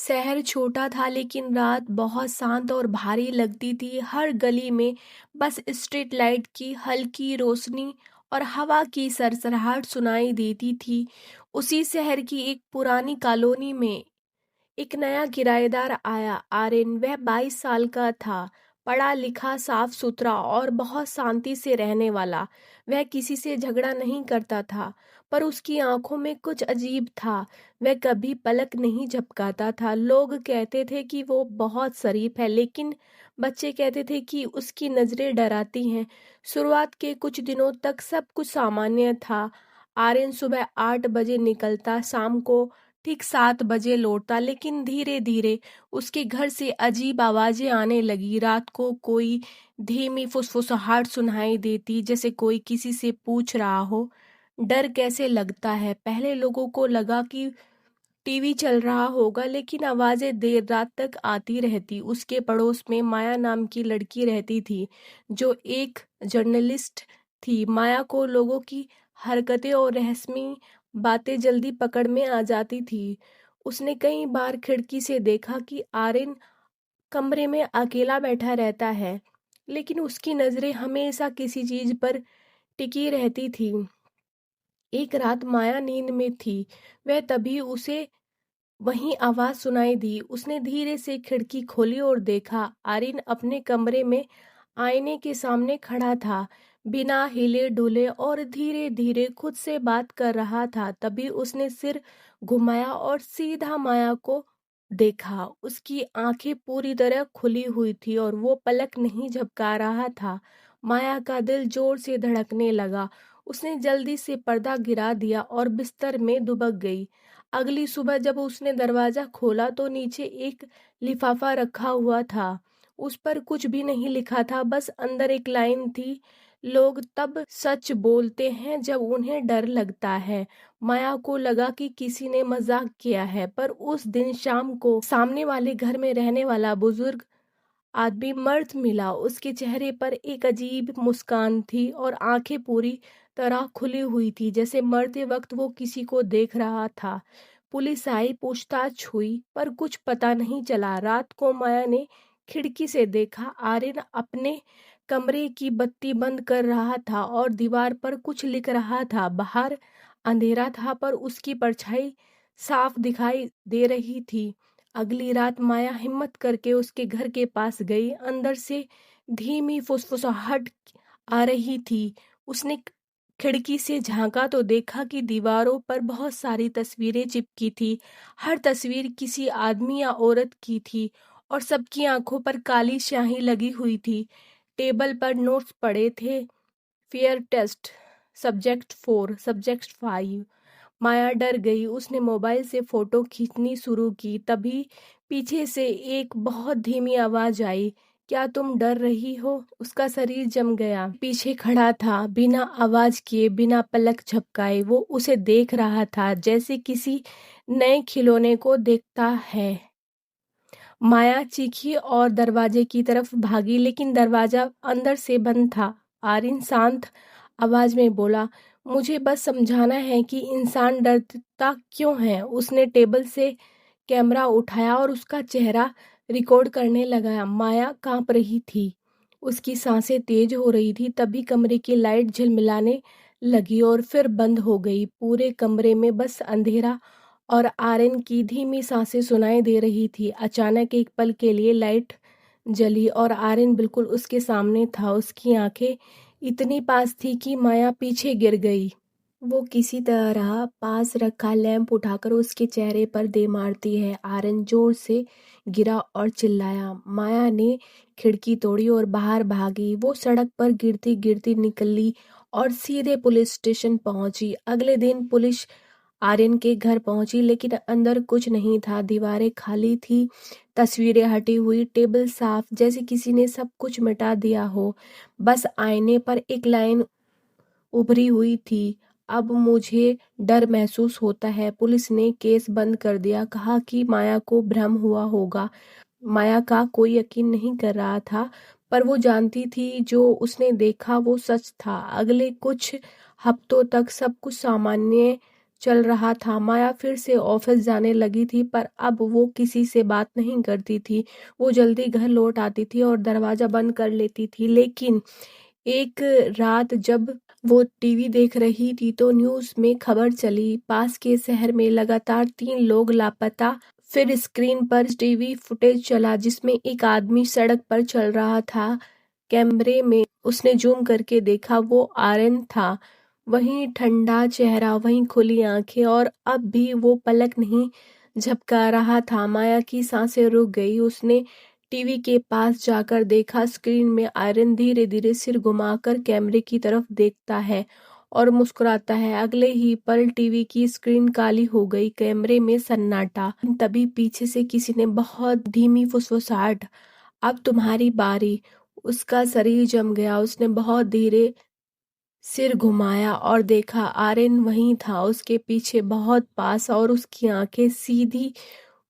शहर छोटा था लेकिन रात बहुत शांत और भारी लगती थी। हर गली में बस स्ट्रीट लाइट की हल्की रोशनी और हवा की सरसराहट सुनाई देती थी। उसी शहर की एक पुरानी कॉलोनी में एक नया किराएदार आया। आर्यन, वह 22 साल का था। पढ़ा लिखा, साफ सुथरा और बहुत शांति से रहने वाला। वह किसी से झगड़ा नहीं करता था, पर उसकी आंखों में कुछ अजीब था। वह कभी पलक नहीं झपकाता था। लोग कहते थे कि वो बहुत शरीफ है, लेकिन बच्चे कहते थे कि उसकी नजरें डराती हैं। शुरुआत के कुछ दिनों तक सब कुछ सामान्य था। आर्यन सुबह 8 बजे निकलता, शाम को ठीक 7 बजे लौटता, लेकिन धीरे धीरे उसके घर से अजीब आवाजें आने लगी। रात को कोई धीमी फुसफुसाहट सुनाई देती, जैसे कोई किसी से पूछ रहा हो, डर कैसे लगता है। पहले लोगों को लगा कि टीवी चल रहा होगा, लेकिन आवाजें देर रात तक आती रहती। उसके पड़ोस में माया नाम की लड़की रहती थी, जो एक जर्नलिस्ट थी। माया को लोगों की हरकतें और रहस्यमयी बातें जल्दी पकड़ में आ जाती थी। उसने कई बार खिड़की से देखा कि आर्यन कमरे में अकेला बैठा रहता है, लेकिन उसकी नजरें हमेशा किसी चीज पर टिकी रहती थी। एक रात माया नींद में थी, वह तभी उसे वहीं आवाज सुनाई दी। उसने धीरे से खिड़की खोली और देखा, आर्यन अपने कमरे में आईने के सामने खड़ा था, बिना हिले डुले और धीरे धीरे खुद से बात कर रहा था। तभी उसने सिर घुमाया और सीधा माया को देखा। उसकी आंखें पूरी तरह खुली हुई थी और वो पलक नहीं झपका रहा था। माया का दिल जोर से धड़कने लगा। उसने जल्दी से पर्दा गिरा दिया और बिस्तर में दुबक गई। अगली सुबह जब उसने दरवाजा खोला तो नीचे एक लिफाफा रखा हुआ था। उस पर कुछ भी नहीं लिखा था, बस अंदर एक लाइन थी, लोग तब सच बोलते हैं जब उन्हें डर लगता है। माया को लगा कि किसी ने मजाक किया है, पर उस दिन शाम को सामने वाले घर में रहने वाला बुजुर्ग आदमी मर्द मिला। उसके चेहरे पर एक अजीब मुस्कान थी और आंखें पूरी तरह खुली हुई थी, जैसे मरते वक्त वो किसी को देख रहा था। पुलिस आई, पूछताछ हुई, पर कुछ पता नहीं चला। रात को माया ने खिड़की से देखा, आर्यन अपने कमरे की बत्ती बंद कर रहा था और दीवार पर कुछ लिख रहा था। बाहर अंधेरा था, पर उसकी परछाई साफ दिखाई दे रही थी। अगली रात माया हिम्मत करके उसके घर के पास गई। अंदर से धीमी फुसफुसाहट आ रही थी। उसने खिड़की से झांका तो देखा कि दीवारों पर बहुत सारी तस्वीरें चिपकी थी। हर तस्वीर किसी आदमी या औरत की थी और सबकी आंखों पर काली स्याही लगी हुई थी। टेबल पर नोट्स पड़े थे, फेयर टेस्ट, सब्जेक्ट 4, सब्जेक्ट 5। माया डर गई। उसने मोबाइल से फोटो खींचनी शुरू की। तभी पीछे से एक बहुत धीमी आवाज आई, क्या तुम डर रही हो? उसका शरीर जम गया। पीछे खड़ा था, बिना आवाज किए, बिना पलक झपकाए वो उसे देख रहा था, जैसे किसी नए खिलौने को देखता है। माया चीखी और दरवाजे की तरफ भागी, लेकिन दरवाजा अंदर से बंद था। आर्यन शांत आवाज में बोला, मुझे बस समझाना है कि इंसान डरता क्यों है। उसने टेबल से कैमरा उठाया और उसका चेहरा रिकॉर्ड करने लगा। माया कांप रही थी, उसकी सांसें तेज हो रही थी। तभी कमरे की लाइट झिलमिलाने लगी और फिर बंद हो गई। पूरे कमरे में बस अंधेरा और आर्यन की धीमी सांसें सुनाई दे रही थी। अचानक एक पल के लिए लाइट जली और आर्यन बिल्कुल उसके सामने था। उसकी आंखें इतनी पास थी कि माया पीछे गिर गई। वो किसी तरह पास रखा लैंप उठाकर उसके चेहरे पर दे मारती है। आर्यन जोर से गिरा और चिल्लाया। माया ने खिड़की तोड़ी और बाहर भागी। वो सड़क पर गिरती गिरती निकली और सीधे पुलिस स्टेशन पहुंची। अगले दिन पुलिस आर्यन के घर पहुंची, लेकिन अंदर कुछ नहीं था। दीवारें खाली थी, तस्वीरें हटी हुई, टेबल साफ, जैसे किसी ने सब कुछ मिटा दिया हो। बस आईने पर एक लाइन उभरी हुई थी, अब मुझे डर महसूस होता है। पुलिस ने केस बंद कर दिया, कहा कि माया को भ्रम हुआ होगा। माया का कोई यकीन नहीं कर रहा था, पर वो जानती थी जो उसने देखा वो सच था। अगले कुछ हफ्तों तक सब कुछ सामान्य चल रहा था। माया फिर से ऑफिस जाने लगी थी, पर अब वो किसी से बात नहीं करती थी। वो जल्दी घर लौट आती थी और दरवाजा बंद कर लेती थी। लेकिन एक रात जब वो टीवी देख रही थी तो न्यूज़ में खबर चली, पास के शहर में लगातार 3 लोग लापता। फिर स्क्रीन पर टीवी फुटेज चला जिसमें एक आदमी सड़क पर चल रहा था। कैमरे में उसने जूम करके देखा, वो आर्यन था। वही ठंडा चेहरा, वही खुली आंखें, और अब भी वो पलक नहीं झपका रहा था। माया की सांसें रुक गई। उसने टीवी के पास जाकर देखा, स्क्रीन में आर्यन धीरे धीरे सिर घुमाकर कैमरे की तरफ देखता है और मुस्कुराता है। अगले ही पल टीवी की स्क्रीन काली हो गई, कैमरे में सन्नाटा। तभी पीछे से किसी ने बहुत धीमी फुसफुसाहट, अब तुम्हारी बारी। उसका शरीर जम गया। उसने बहुत धीरे सिर घुमाया और देखा, आर्यन वहीं था, उसके पीछे बहुत पास, और उसकी आंखें सीधी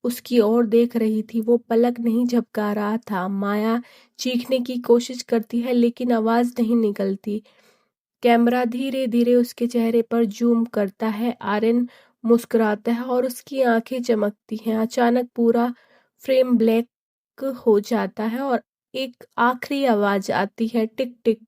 उसकी ओर देख रही थी। वो पलक नहीं झपका रहा था। माया चीखने की कोशिश करती है लेकिन आवाज नहीं निकलती। कैमरा धीरे धीरे उसके चेहरे पर जूम करता है। आर्यन मुस्कुराता है और उसकी आंखें चमकती हैं। अचानक पूरा फ्रेम ब्लैक हो जाता है और एक आखिरी आवाज आती है, टिक टिक।